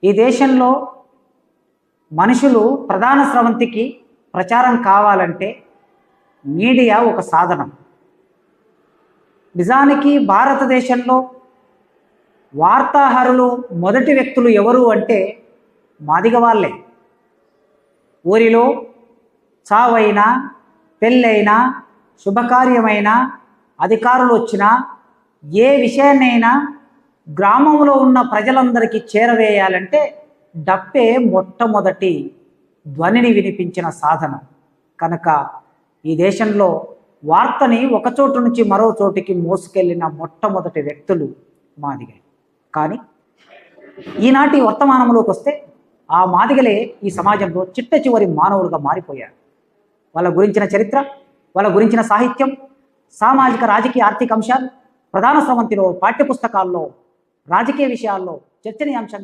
ఈ దేశంలో మనుషులు ప్రధాన స్రవంతికి ప్రచారం కావాలంటే మీడియా ఒక సాధనం. నిజానికి భారతదేశంలో వార్తాహరులు మొదటి వ్యక్తులు ఎవరు అంటే మాదిగ వాళ్ళే. ఊరిలో చావైనా, పెళ్ళైనా, శుభకార్యమైనా, అధికారులు వచ్చినా, ఏ విషయాన్నైనా గ్రామంలో ఉన్న ప్రజలందరికీ చేరవేయాలంటే డప్పే మొట్టమొదటి ధ్వనిని వినిపించిన సాధనం. కనుక ఈ దేశంలో వార్తని ఒక చోటు నుంచి మరో చోటికి మోసుకెళ్ళిన మొట్టమొదటి వ్యక్తులు మాదిగలే. కానీ ఈనాటి వర్తమానంలోకి వస్తే ఆ మాదిగలే ఈ సమాజంలో చిట్ట చివరి మానవులుగా మారిపోయారు. వాళ్ళ గురించిన చరిత్ర, వాళ్ళ గురించిన సాహిత్యం, సామాజిక రాజకీయ ఆర్థిక అంశాలు ప్రధాన స్రవంతిలో, పాఠ్యపుస్తకాల్లో, రాజకీయ విషయాల్లో చర్చనీయాంశంగా